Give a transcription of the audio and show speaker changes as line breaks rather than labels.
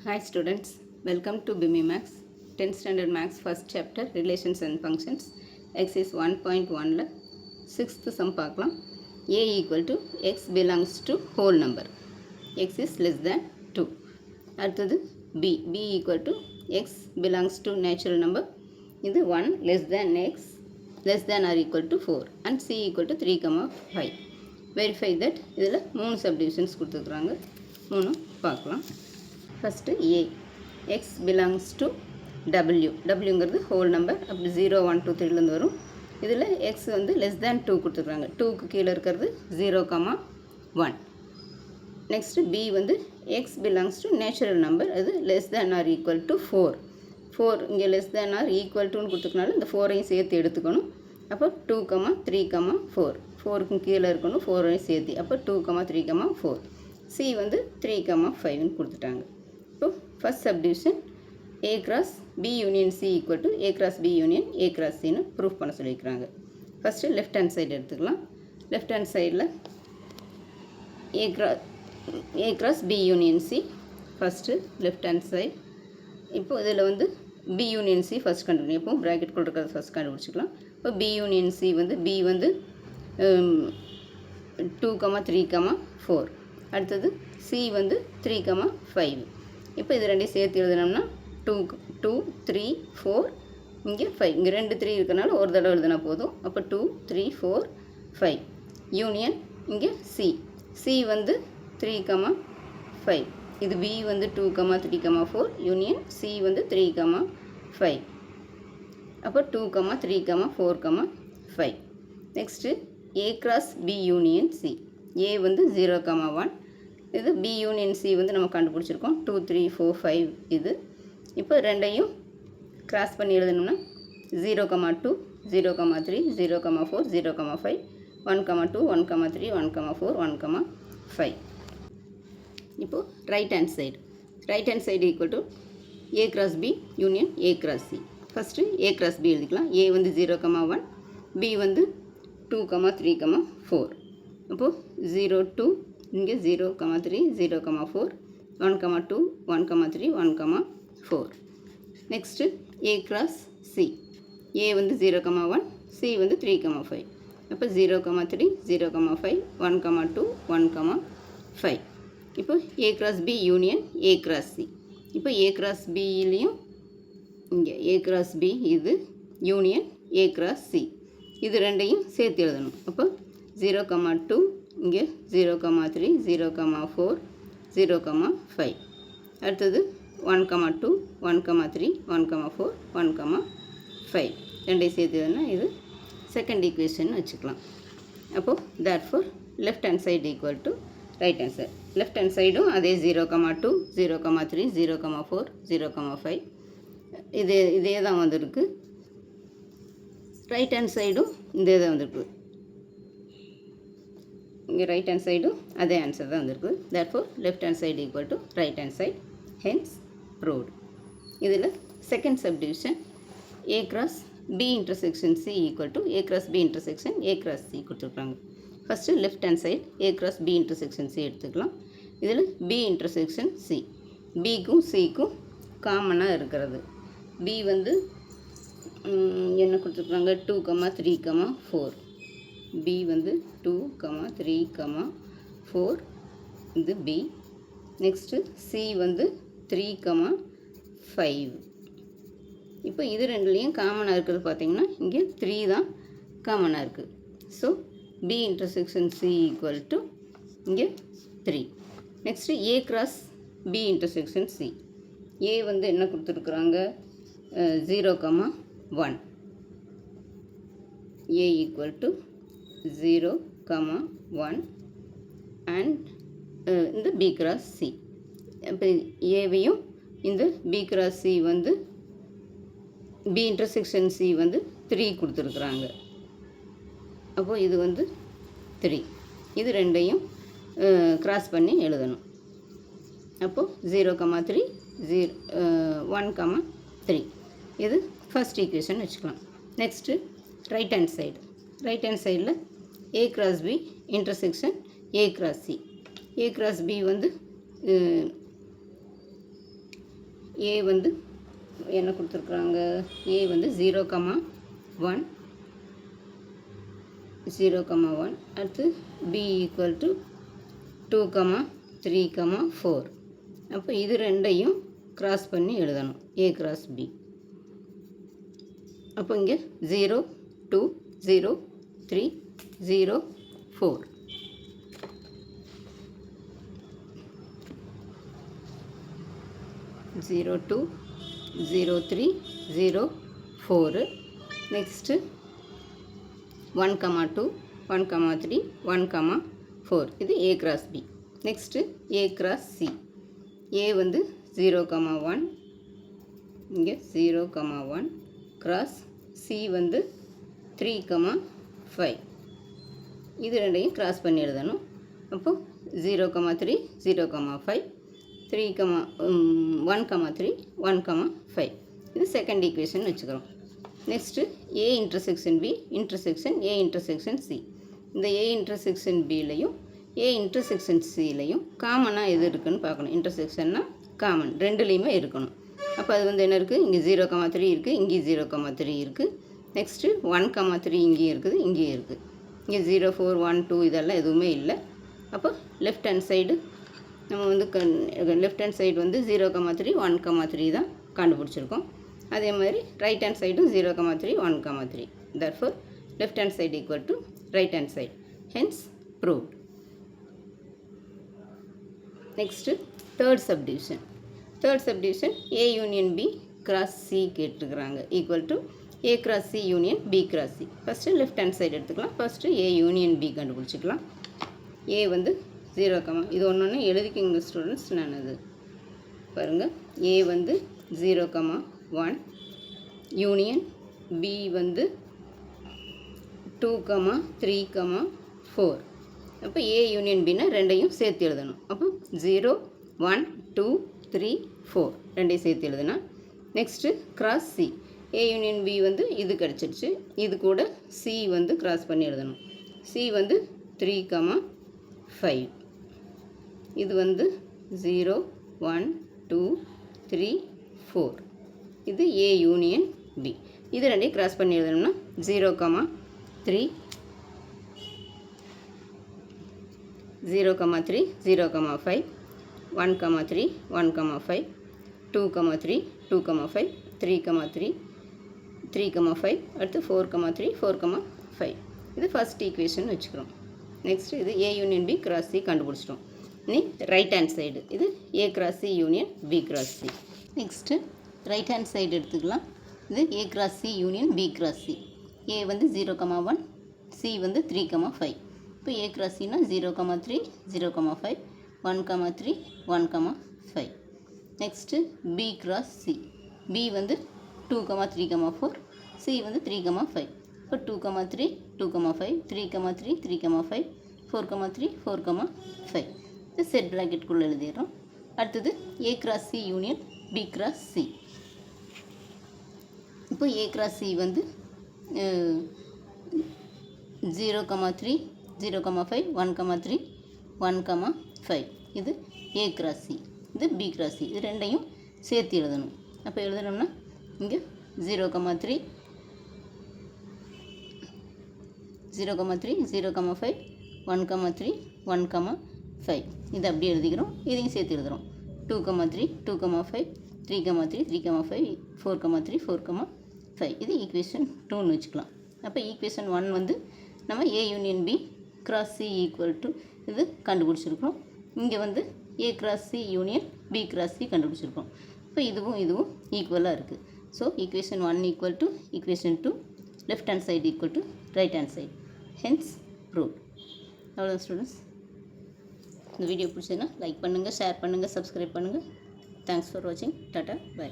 Hi students, welcome to BIMI Max 10th Standard Max first chapter Relations and Functions Exercise 1.1 ல 6th sum பார்க்கலாம். A equal to x belongs to whole number, x is less than 2. அடுத்தது B equal to x belongs to natural number, இது 1 less than x less than or equal to 4 and C equal to 3, 5. Verify that இதில் 3 subdivisions கொடுத்துருக்குறாங்க, 3 பார்க்கலாம். First A x belongs to W, Wங்கிறது whole number, அப்படி 0 1 2 3லேருந்து வரும். இதில் x வந்து less than 2 கொடுத்துருக்குறாங்க, 2க்கு கீழே இருக்கிறது 0, 1. நெக்ஸ்ட்டு B வந்து x belongs to natural number, அது less than or equal to 4 இங்கே லெஸ் தேன் ஆர் ஈக்குவல் டுன்னு கொடுத்துருக்கனால இந்த 4ஐயும் சேர்த்து எடுத்துக்கணும். அப்போ 2, 3, 4, 4க்கும் கீழே இருக்கணும், 4ஐயும் சேர்த்து, அப்போ 2, 3, 4. C வந்து 3, 5ன்னு கொடுத்துட்டாங்க. இப்போ first subdivision A cross B union C equal to A cross B union A cross Cன்னு ப்ரூஃப் பண்ண சொல்லியிருக்கிறாங்க. ஃபஸ்ட்டு லெஃப்ட் ஹேண்ட் சைடு எடுத்துக்கலாம். லெஃப்ட் ஹேண்ட் சைடில் A cross B union C first left hand side. இப்போ இதில் வந்து B union C first கண்டுபிடிக்கணும். இப்போ ப்ராக்கெட் கொடுக்குறது ஃபஸ்ட் கண்டுபிடிச்சிக்கலாம். இப்போ B union C வந்து B வந்து 2, 3, 4. அடுத்தது C வந்து 3, 5. இப்போ இது ரெண்டையும் சேர்த்து எழுதினோம்னா 2, 3, 4, இங்கே 5. இங்கே 2 3 இருக்கனால ஒரு தடவை எழுதினா போதும். அப்போ 2, 3, 4, 5. யூனியன் இங்கே C வந்து 3, 5. இது B வந்து 2, 3, 4. யூனியன் C வந்து 3, 5. அப்போ 2, 3, 4, 5. Next A cross B union C. A வந்து 0, 1. இது B யூனியன் C வந்து நம்ம கண்டுபிடிச்சிருக்கோம், 2, 3, 4, 5 இது. இப்போ ரெண்டையும் கிராஸ் பண்ணி எழுதணும்னா 0, 2, 0, 3, 0, 4, 0, 5, 1, 2, 1, 3, 1, 4, 1, 5. இப்போது right hand side equal to A cross B union A cross C. First A cross B எழுதிக்கலாம். A வந்து 0, 1, B வந்து 2, 3, 4. அப்போது 0, 2, இங்கே 0, 3, 0, 4, 1, 2, 1, 3, 1, 4. Next A cross C. A வந்து 0, 1, C வந்து 3, 5. அப்போ 0, 3, 0, 5, 1, 2, 1, 5. இப்போ A cross B union A cross C. இப்போ A cross Bலேயும் இங்கே A cross B இது யூனியன் A cross C. இது ரெண்டையும் சேர்த்து எழுதணும். அப்போ 0, 2, இங்கே 0, 3, 0, 4, 0, 5. அடுத்தது 1, 2, 1, 3, 1, 4, 1, 5. ரெண்டையும் சேர்த்துனா இது செகண்ட் ஈக்குவேஷன் வச்சுக்கலாம். அப்போது therefore left hand side equal to right hand side. Left hand சைடும் அதே 0, 2, 0, 3, 0, 4, 0, 5 இதே தான் வந்திருக்கு. ரைட் ஹேண்ட் சைடும் இதே தான் வந்திருக்கு. இங்கே ரைட் ஹேண்ட் சைடும் அதே ஆன்சர் தான் வந்திருக்கு. Therefore left hand side equal to right hand side, hence proved. இதில் second subdivision A cross B intersection C equal to A cross B intersection A cross C கொடுத்துருக்காங்க. First left hand side A cross B intersection C எடுத்துக்கலாம். இதில் B intersection C, Bக்கும் Cக்கும் காமனாக இருக்கிறது. B வந்து என்ன கொடுத்துருக்குறாங்க, 2, 3, 4. B வந்து 2, 3, 4, இது B. நெக்ஸ்ட்டு C வந்து 3, 5. இப்போ இது ரெண்டுலேயும் காமனாக இருக்கிறது பார்த்திங்கன்னா இங்கே 3 தான் காமனாக இருக்குது. So B intersection C equal to இங்கே 3. Next A cross B intersection C. A வந்து என்ன கொடுத்துருக்குறாங்க, 0, 1. A ஈக்குவல் டு 0, 1 and இந்த B cross C. இப்போ ஏவையும் இந்த B cross C வந்து B intersection C வந்து 3 கொடுத்துருக்குறாங்க. அப்போது இது வந்து 3. இது ரெண்டையும் கிராஸ் பண்ணி எழுதணும். அப்போது 0, 3, 1, 3. இது ஃபஸ்ட் ஈக்குவேஷன் வச்சுக்கலாம். நெக்ஸ்ட்டு ரைட் ஹேண்ட் சைடில் A cross B intersection A cross C. A cross B வந்து ஏ வந்து என்ன கொடுத்துருக்குறாங்க, ஏ வந்து 0,1 0,1. அடுத்து பி ஈக்குவல் டு 2,3,4. அப்போ இது ரெண்டையும் கிராஸ் பண்ணி எழுதணும், ஏ கிராஸ் பி. அப்போ இங்கே 0 2 0 3 0 4. ஜீரோ 2 0 3 0 4. நெக்ஸ்ட்டு 1,2 1,3 1,4. இது A cross B. Next A cross C. A வந்து 0,1 இங்கே 0,1 கிராஸ் சி வந்து 3,5. இது ரெண்டையும் கிராஸ் பண்ணி எழுதணும். அப்போ 0,3 0,5 1,3 1,5. இது செகண்ட் ஈக்குவேஷன் வச்சுக்கிறோம். Next A intersection B intersection A intersection C. இந்த ஏ இன்டர்செக்ஷன் பிலையும் ஏ இன்டர்செக்ஷன் சிலையும் காமனாக எது இருக்குதுன்னு பார்க்கணும். இன்டர்செக்ஷன்னா காமன் ரெண்டுலேயுமே இருக்கணும். அப்போ அது வந்து என்ன இருக்குது, இங்கே 0,3 இருக்குது, இங்கேயும் 0,3 இருக்குது. நெக்ஸ்ட்டு 1,3 இங்கேயும் இருக்குது, இங்கேயும் இருக்குது. இங்கே 0 4 1 2 இதெல்லாம் எதுவுமே இல்லை. அப்போ லெஃப்ட் ஹேண்ட் சைடு நம்ம வந்து லெஃப்ட் ஹேண்ட் சைடு வந்து 0,3 1,3 தான் கண்டுபிடிச்சிருக்கோம். அதே மாதிரி ரைட் ஹேண்ட் சைடும் 0,3 1,3. therefore left hand side equal to right hand side, hence proved. Next third subdivision. A union B cross C கேட்டிருக்கிறாங்க equal to A cross C union B cross C. first left hand side எடுத்துக்கலாம். first A union B கண்டுபிடிச்சிக்கலாம். A வந்து 0, இது ஒன்று எழுதிக்கிங்க students. நான் அது பாருங்கள், A வந்து 0,1 union B வந்து 2,3,4. அப்போ A யூனியன் Bனா ரெண்டையும் சேர்த்து எழுதணும். அப்போ 0 1 2 3 4 ரெண்டையும் சேர்த்து எழுதுனா next cross C. A union B வந்து இது கிடச்சிடுச்சு. இது கூட C வந்து கிராஸ் பண்ணி எழுதணும். C வந்து 3,5. இது வந்து 0 1 2 3 4. இது A யூனியன் B. இது ரெண்டையும் கிராஸ் பண்ணி எழுதணும்னா 0,3 0,3 0,5 1,3 1,5 2,3 2,5 3,3 3,5 அடுத்து 4,3 4,5. இது ஃபர்ஸ்ட் ஈக்குவேஷன் வச்சுக்கிறோம். நெக்ஸ்ட் இது A union B cross C கண்டுபிடிச்சிட்டோம். இனி ரைட் ஹேண்ட் சைடு இது A cross C union B cross C. Next right hand side எடுத்துக்கலாம். இது A cross C union B cross C. A வந்து 0,1 C வந்து 3,5. இப்போ A கிராஸ் Cனா 0,3 0,5 1,3 1,5. Next B cross C. B வந்து 2,3,4 C வந்து 3,5. இப்போ 2,3 2,5 3,3 3,5 4,3 4,5. இது செட் ப்ராக்கெட்டுக்குள்ளே எழுதிடுறோம். அடுத்தது A cross C union B cross C. இப்போ A கிராஸ் C வந்து 0,3 0,5 1,3 1,5. இது A கிராஸ் C. இது B கிராஸ் C. இது ரெண்டையும் சேர்த்து எழுதணும். அப்போ எழுதணும்னா இங்கே 0,3 0,3 0,5 1,3 1,5. இது அப்படியே எழுதிக்கிறோம். இதையும் சேர்த்து எழுதுகிறோம். 2,3 2,5 3,3 3,5 4,3 4,5. இது ஈக்குவேஷன் 2ன்னு வச்சுக்கலாம். அப்போ ஈக்குவேஷன் 1 வந்து நம்ம A union B cross C equal to இது கண்டுபிடிச்சிருக்கோம். இங்கே வந்து A cross C union B cross C கண்டுபிடிச்சிருக்கோம். இப்போ இதுவும் ஈக்குவலாக இருக்குது. So equation 1 equal to equation 2 left hand side equal to right hand side, hence proved. அவ்வளோ ஸ்டூடெண்ட்ஸ். இந்த வீடியோ பிடிச்சதுன்னா லைக் பண்ணுங்கள், ஷேர் பண்ணுங்கள், சப்ஸ்கிரைப் பண்ணுங்கள். தேங்க்ஸ் ஃபார் வாட்சிங். Tata, by.